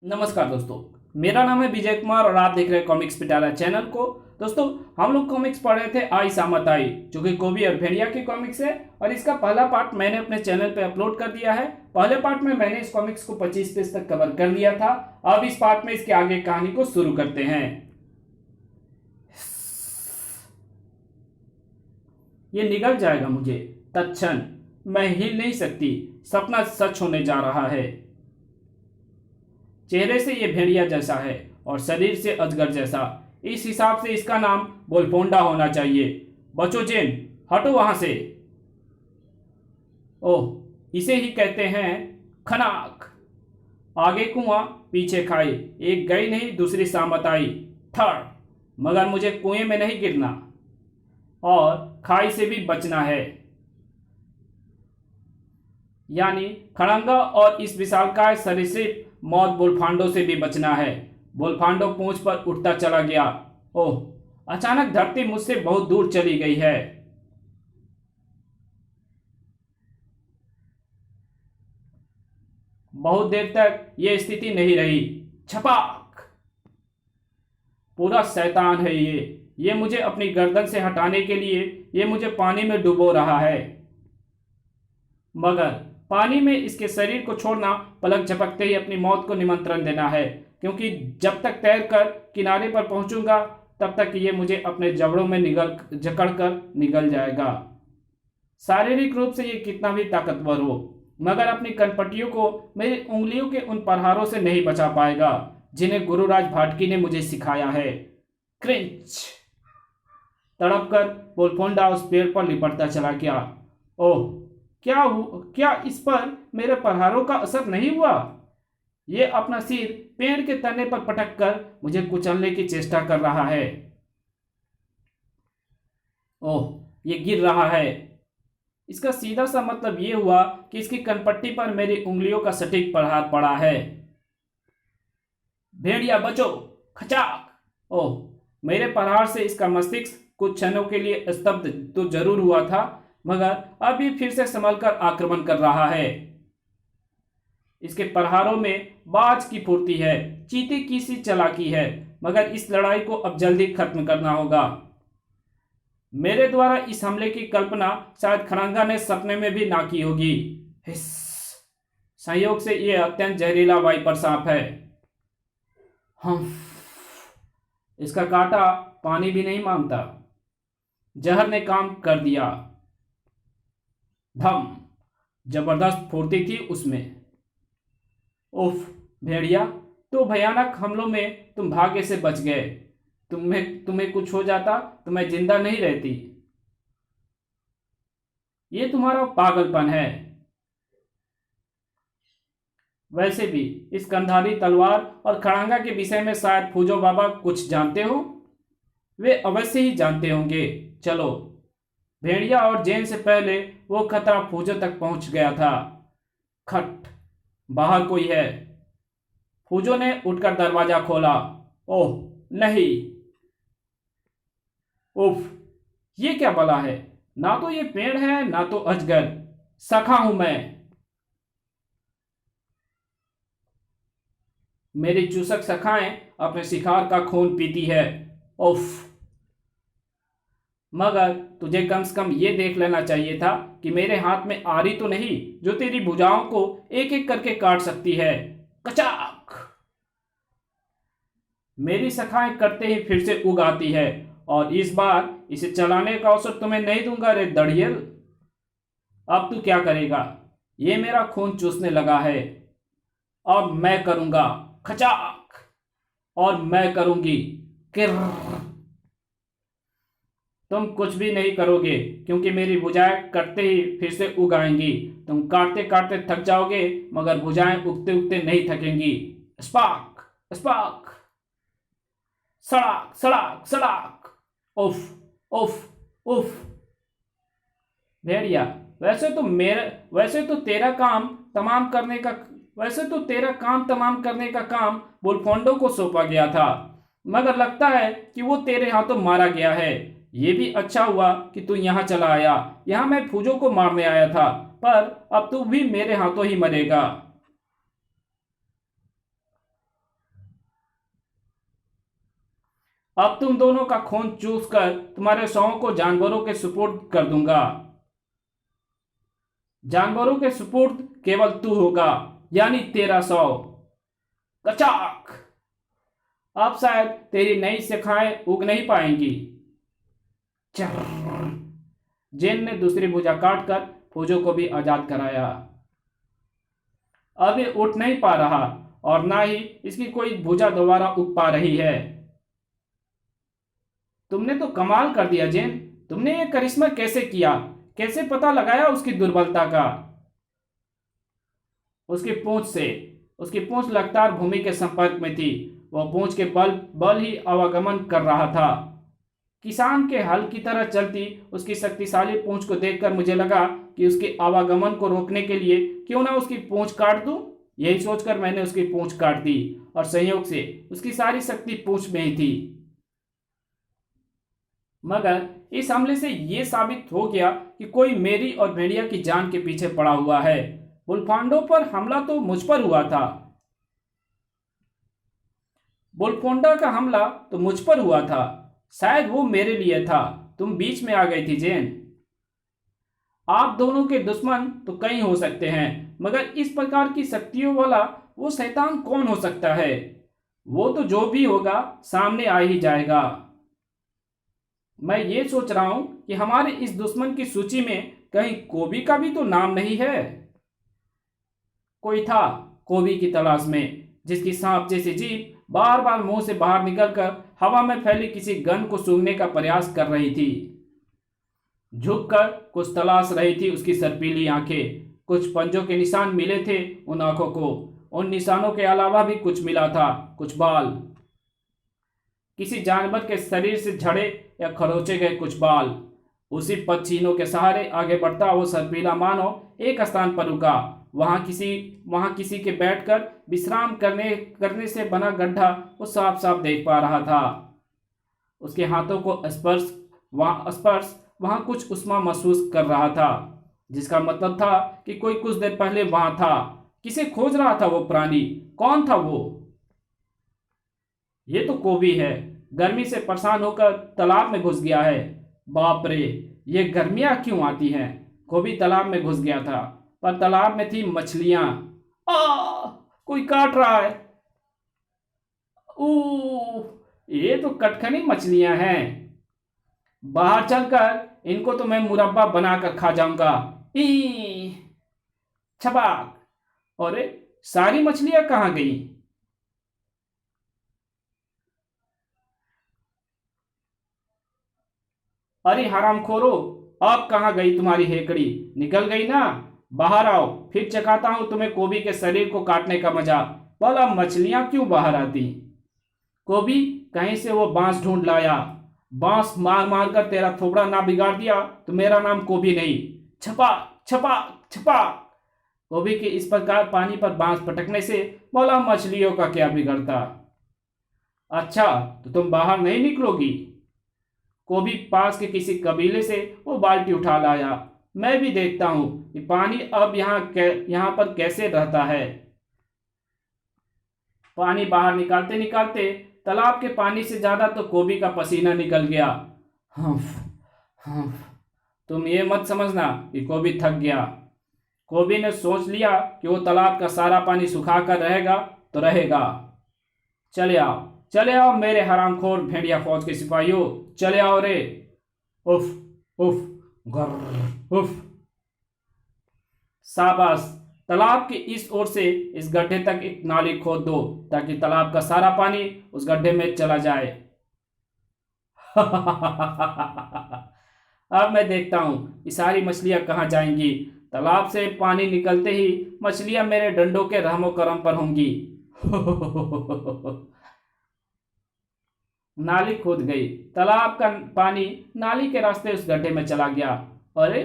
नमस्कार दोस्तों। मेरा नाम है विजय कुमार और आप देख रहे हैं कॉमिक्स पिटारा चैनल को। दोस्तों, हम लोग कॉमिक्स पढ़ रहे थे आई सामत आई, जो कि कोबी और भेड़िया की कॉमिक्स है और इसका पहला पार्ट मैंने अपने चैनल पे अपलोड कर दिया है। पहले पार्ट में मैंने इस कॉमिक्स को 25 पेज तक कवर कर लिया था। अब इस पार्ट में इसके आगे कहानी को शुरू करते हैं। ये निगल जाएगा मुझे तत्क्षण, मैं हिल नहीं सकती। सपना सच होने जा रहा है। चेहरे से ये भेड़िया जैसा है और शरीर से अजगर जैसा। इस हिसाब से इसका नाम गोलकोंडा होना चाहिए। बचो जेन, हटो वहां से। ओह, इसे ही कहते हैं खनाक। आगे कुआं पीछे खाई, एक गई नहीं दूसरी सामत आई। थर्ड, मगर मुझे कुएं में नहीं गिरना और खाई से भी बचना है। यानी खड़ंगा और इस विशालकाय सरीसृप मौत बोलफांडो से भी बचना है। बोलफांडो पूंछ पर उठता चला गया। ओह, अचानक धरती मुझसे बहुत दूर चली गई है। बहुत देर तक यह स्थिति नहीं रही। छपाक! पूरा शैतान है ये मुझे अपनी गर्दन से हटाने के लिए ये मुझे पानी में डुबो रहा है। मगर पानी में इसके शरीर को छोड़ना, पलक झपकते ही अपनी मौत को निमंत्रण देना है, क्योंकि जब तक तैरकर किनारे पर पहुंचूंगा तब तक ये मुझे अपने जबड़ों में जकड़ कर निगल जाएगा। शारीरिक रूप से ये कितना भी ताकतवर हो, मगर अपनी कनपटियों को मेरी उंगलियों के उन प्रहारों से नहीं बचा पाएगा जिन्हें गुरुराज भाटकी ने मुझे सिखाया है। क्रिंच! तड़प कर बोलफोंडा उस पेड़ पर लिपटता चला गया। ओह, क्या इस पर मेरे प्रहारों का असर नहीं हुआ? ये अपना सिर पेड़ के तने पर पटक कर मुझे कुचलने की चेष्टा कर रहा है। ओह, ये गिर रहा है। इसका सीधा सा मतलब ये हुआ कि इसकी कनपट्टी पर मेरी उंगलियों का सटीक प्रहार पड़ा है। भेड़िया बचो! खचाक! ओह, मेरे प्रहार से इसका मस्तिष्क कुछ क्षणों के लिए स्तब्ध तो जरूर हुआ था, मगर अब ये फिर से संभलकर आक्रमण कर रहा है। इसके प्रहारों में बाज की फुर्ती है, चीते की सी चालाकी है, मगर इस लड़ाई को अब जल्दी खत्म करना होगा। मेरे द्वारा इस हमले की कल्पना शायद खड़ंगा ने सपने में भी ना की होगी। हिस! संयोग से यह अत्यंत जहरीला वाइपर सांप है। हम इसका कांटा पानी भी नहीं मांगता। जहर ने काम कर दिया। धम! जबरदस्त फुर्ती थी उसमें। उफ भेड़िया, तो भयानक हमलों में तुम भाग्य से बच गए। तुम्हें कुछ हो जाता तो मैं जिंदा नहीं रहती। ये तुम्हारा पागलपन है। वैसे भी इस कंधारी तलवार और खड़ांगा के विषय में शायद फूजो बाबा कुछ जानते हो। वे अवश्य ही जानते होंगे। चलो। भेड़िया और जैन से पहले वो खतरा फूजो तक पहुंच गया था। खट! बाहर कोई है। फूजो ने उठकर दरवाजा खोला। ओह नहीं! उफ! ये क्या बला है? ना तो ये पेड़ है ना तो अजगर। सखा हूं मैं। मेरी चूसक सखाएं अपने शिकार का खून पीती है। उफ! मगर तुझे कम से कम ये देख लेना चाहिए था कि मेरे हाथ में आरी तो नहीं जो तेरी भुजाओं को एक एक करके काट सकती है। कचाक! मेरी सखाएं करते ही फिर से उग आती है और इस बार इसे चलाने का अवसर तुम्हें नहीं दूंगा रे दड़ियल। अब तू क्या करेगा? ये मेरा खून चूसने लगा है। अब मैं करूंगा खचाक! और मैं करूंगी किर्र। तुम कुछ भी नहीं करोगे, क्योंकि मेरी भुजाएं कटते ही फिर से उग आएंगी। तुम काटते काटते थक जाओगे, मगर भुजाएं उगते उगते नहीं थकेंगी। स्पार्क! स्पार्क! सड़ाक सड़ाक सड़ाक! उफ! उफ! उफ! भेड़िया, वैसे तो तेरा काम तमाम करने का काम बुलफोंडो को सौंपा गया था, मगर लगता है कि वो तेरे हाथों मारा गया है। ये भी अच्छा हुआ कि तू यहाँ चला आया। यहाँ मैं फूजो को मारने आया था, पर अब तू भी मेरे हाथों ही मरेगा। अब तुम दोनों का खून चूस कर तुम्हारे शवों को जानवरों के सुपुर्द कर दूंगा। जानवरों के सुपुर्द केवल तू होगा, यानी तेरा शव। कचाक। अब शायद तेरी नई शाखाएं उग नहीं पाएंगी। चर्र। जेन ने दूसरी भुजा काटकर फौजों को भी आजाद कराया। अब ये उठ नहीं पा रहा और ना ही इसकी कोई भुजा दोबारा उग पा रही है। तुमने तो कमाल कर दिया जेन। तुमने ये करिश्मा कैसे किया? कैसे पता लगाया उसकी दुर्बलता का? उसकी पूंछ से। उसकी पूंछ लगातार भूमि के संपर्क में थी। वह पूंछ के बल बल ही आवागमन कर रहा था। किसान के हल की तरह चलती उसकी शक्तिशाली पूंछ को देखकर मुझे लगा कि उसके आवागमन को रोकने के लिए क्यों ना उसकी पूंछ काट दूं। यही सोचकर मैंने उसकी पूंछ काट दी और संयोग से उसकी सारी शक्ति पूंछ में ही थी। मगर इस हमले से यह साबित हो गया कि कोई मेरी और भेड़िया की जान के पीछे पड़ा हुआ है। बुलफांडो पर हमला तो मुझ पर हुआ था। बुलफोंडा का हमला तो मुझ पर हुआ था। शायद वो मेरे लिए था। तुम बीच में आ गई थी जेन। आप दोनों के दुश्मन तो कई हो सकते हैं, मगर इस प्रकार की शक्तियों वाला वो शैतान कौन हो सकता है? वो तो जो भी होगा सामने आ ही जाएगा। मैं ये सोच रहा हूं कि हमारे इस दुश्मन की सूची में कहीं कोबी का भी तो नाम नहीं है। कोई था कोबी की तलाश में, जिसकी सांप जैसी जीभ बार बार मुंह से बाहर निकलकर हवा में फैली किसी गंध को सूंघने का प्रयास कर रही थी। झुककर कुछ तलाश रही थी उसकी सर्पीली आंखें। कुछ पंजों के निशान मिले थे उन आंखों को। उन निशानों के अलावा भी कुछ मिला था, कुछ बाल। किसी जानवर के शरीर से झड़े या खरोचे गए कुछ बाल। उसी पदचिन्हों के सहारे आगे बढ़ता वो सर्पीला मानव एक स्थान पर रुका। वहां किसी के बैठकर विश्राम करने से बना गड्ढा वो साफ साफ देख पा रहा था। उसके हाथों को स्पर्श वहां कुछ उष्मा महसूस कर रहा था, जिसका मतलब था कि कोई कुछ देर पहले वहां था। किसे खोज रहा था वो प्राणी? कौन था वो? ये तो कोबी है। गर्मी से परेशान होकर तालाब में घुस गया है। बाप रे, ये गर्मियां क्यों आती हैं? कोबी तालाब में घुस गया था, पर तालाब में थी मछलियां। कोई काट रहा है। ये तो कटखनी मछलियां हैं। बाहर चलकर इनको तो मैं मुरब्बा बनाकर खा जाऊंगा। ई छपाक। अरे, सारी मछलियां कहाँ गई? अरे हरामखोरो, अब कहाँ गई तुम्हारी हेकड़ी? निकल गई ना? बाहर आओ, फिर चखाता हूं तुम्हें कोबी के शरीर को काटने का मजा। बोला, मछलियां क्यों बाहर आती? कोबी कहीं से वो बांस ढूंढ लाया। बांस मार मार कर तेरा थोबड़ा ना बिगाड़ दिया तो मेरा नाम कोबी नहीं। छपा छपा छपा। कोबी के इस प्रकार पानी पर बांस पटकने से बोला, मछलियों का क्या बिगड़ता? अच्छा, तो तुम बाहर नहीं निकलोगी? कोबी पास के किसी कबीले से वो बाल्टी उठा लाया। मैं भी देखता हूं कि पानी अब यहाँ पर कैसे रहता है। पानी बाहर निकालते निकालते तालाब के पानी से ज्यादा तो कोबी का पसीना निकल गया। हम्फ हम्फ। तुम ये मत समझना कि कोबी थक गया। कोबी ने सोच लिया कि वो तालाब का सारा पानी सुखा कर रहेगा तो रहेगा। चले आओ मेरे हरामखोर भेड़िया फौज के सिपाहियों, चले आओ रे। उफ उफ गर्र उफ। शाबाश। तालाब के इस ओर से इस गड्ढे तक एक नाली खोद दो ताकि तालाब का सारा पानी उस गड्ढे में चला जाए। अब मैं देखता हूं कि सारी मछलियां कहां जाएंगी। तालाब से पानी निकलते ही मछलियां मेरे डंडों के रहमो करम पर होंगी। नाली खोद गई। तालाब का पानी नाली के रास्ते उस गड्ढे में चला गया। अरे,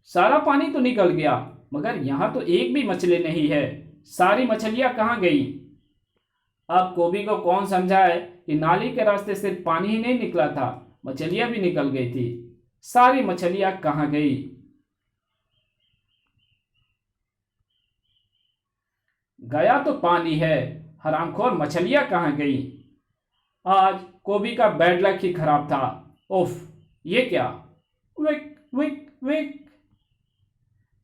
सारा पानी तो निकल गया, मगर यहां तो एक भी मछली नहीं है। सारी मछलियां कहां गई? अब कोबी को कौन समझाए कि नाली के रास्ते सिर्फ पानी ही नहीं निकला था, मछलियां भी निकल गई थी। सारी मछलियां कहां गई? गया तो पानी है, हरामखोर मछलियां कहां गई? आज कोबी का बैड लक ही खराब था। उफ, ये क्या? विक विक विक।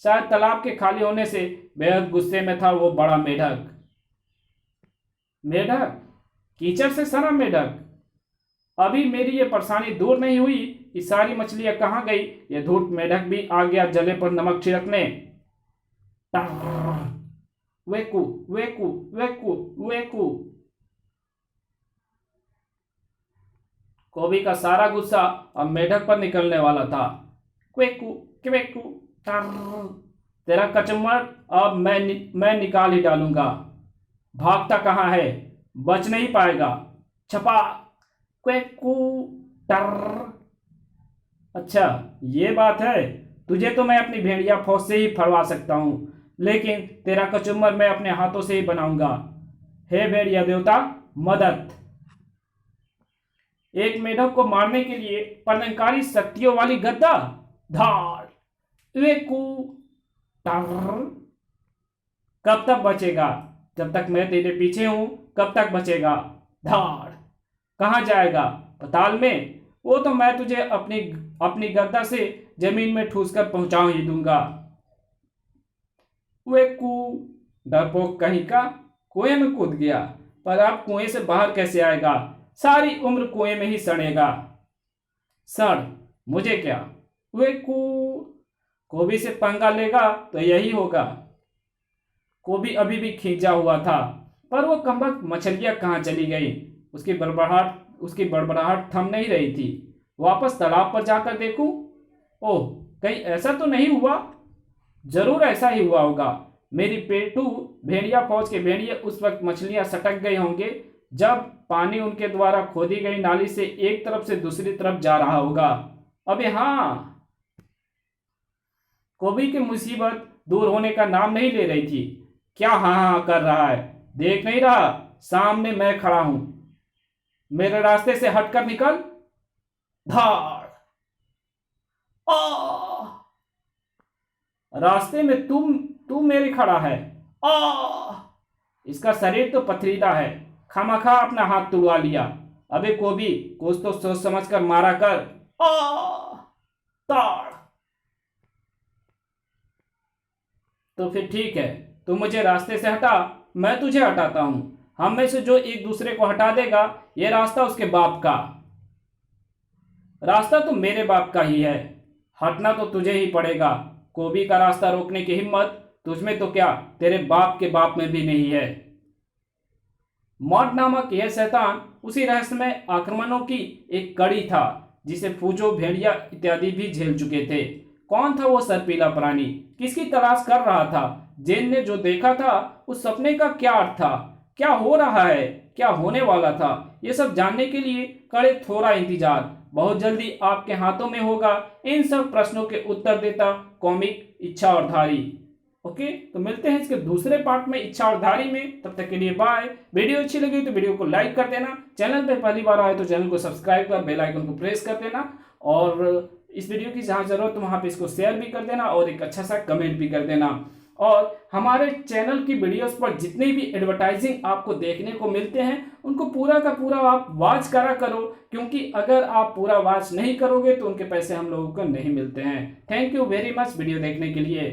शायद तालाब के खाली होने से बेहद गुस्से में था वो बड़ा मेढक। मेढक? कीचड़ से सना मेढक? अभी मेरी ये परेशानी दूर नहीं हुई, ये सारी मछलियां कहाँ गई? ये धूर्त मेढक भी आ गया जले पर नमक छिड़कने। टर्र, वेकू वेकू वेकू वेकू। कोबी का सारा गुस्सा अब मेढक पर निकलने वाला था। क्वेकू क्वेकू टर्र। तेरा कचम्बर अब मैं निकाल ही डालूंगा। भागता कहाँ है? बच नहीं पाएगा। छपा क्वेकू टर्र। अच्छा, ये बात है। तुझे तो मैं अपनी भेड़िया फौज से ही फड़वा सकता हूं, लेकिन तेरा कचुम्बर मैं अपने हाथों से ही बनाऊंगा। हे भेड़िया देवता, मदद! एक मेढक को मारने के लिए प्रलंकारी शक्तियों वाली गद्दा। धार वेकू टर्र। कब तक बचेगा? जब तक मैं तेरे पीछे हूं, कब तक बचेगा? धार। कहाँ जाएगा? पाताल में? वो तो मैं तुझे अपनी अपनी गद्दा से जमीन में ठूस कर पहुंचा ही दूंगा। वेकू। डरपोक कहीं का, कुएं में कूद गया, पर अब कुएं से बाहर कैसे आएगा? सारी उम्र कुएं में ही सड़ेगा। सड़, मुझे क्या? वेकू। कोबी से पंगा लेगा तो यही होगा। कोबी अभी भी खींचा हुआ था, पर वो कमबख्त मछलियां कहाँ चली गई? उसकी बड़बड़ाहट थम नहीं रही थी। वापस तालाब पर जाकर देखूं? ओह, कहीं ऐसा तो नहीं हुआ? जरूर ऐसा ही हुआ होगा। मेरी पेटू भेड़िया फौज के भेड़िए उस वक्त मछलियां सटक गए होंगे जब पानी उनके द्वारा खोदी गई नाली से एक तरफ से दूसरी तरफ जा रहा होगा। अबे हाँ, कोबी की मुसीबत दूर होने का नाम नहीं ले रही थी। क्या हाँ हाँ कर रहा है? देख नहीं रहा सामने मैं खड़ा हूं? मेरे रास्ते से हटकर निकल। धाड़। आ! रास्ते में तू मेरे खड़ा है। आ! इसका शरीर तो पथरीला है, खामखा अपना हाथ तुड़वा लिया। अबे कोबी, कुछ तो सोच समझ कर मारा कर। आ! ताड़। तो फिर ठीक है, तू मुझे रास्ते से हटा, मैं तुझे हटाता हूं। हम में से जो एक दूसरे को हटा देगा, यह रास्ता उसके बाप का। रास्ता तो मेरे बाप का ही है, हटना तो तुझे ही पड़ेगा। कोबी का रास्ता रोकने की हिम्मत तुझमें तो क्या, तेरे बाप के बाप में भी नहीं है। मॉड नामक यह शैतान उसी रहस्यमय आक्रमणों की एक कड़ी था जिसे फूजो, भेड़िया इत्यादि भी झेल चुके थे। कौन था वो सरपीला प्राणी? किसकी तलाश कर रहा था? जेन ने जो देखा था उस सपने का क्या अर्थ था? क्या हो रहा है, क्या होने वाला था? ये सब जानने के लिए करे थोड़ा इंतजार। बहुत जल्दी आपके हाथों में होगा इन सब प्रश्नों के उत्तर देता कॉमिक इच्छा और धारी। ओके, तो मिलते हैं इसके दूसरे पार्ट में, इच्छा और धारी में। तब तक के लिए बाय। वीडियो अच्छी लगी तो वीडियो को लाइक कर देना, चैनल पे पहली बार आए तो चैनल को सब्सक्राइब कर बेल आइकन को प्रेस कर देना, और इस वीडियो की जहां जरूरत हो वहां पे इसको शेयर भी कर देना और एक अच्छा सा कमेंट भी कर देना। और हमारे चैनल की वीडियोस पर जितने भी एडवर्टाइजिंग आपको देखने को मिलते हैं उनको पूरा का पूरा आप वॉच करा करो, क्योंकि अगर आप पूरा वॉच नहीं करोगे तो उनके पैसे हम लोगों को नहीं मिलते हैं। Thank you very much video देखने के लिए।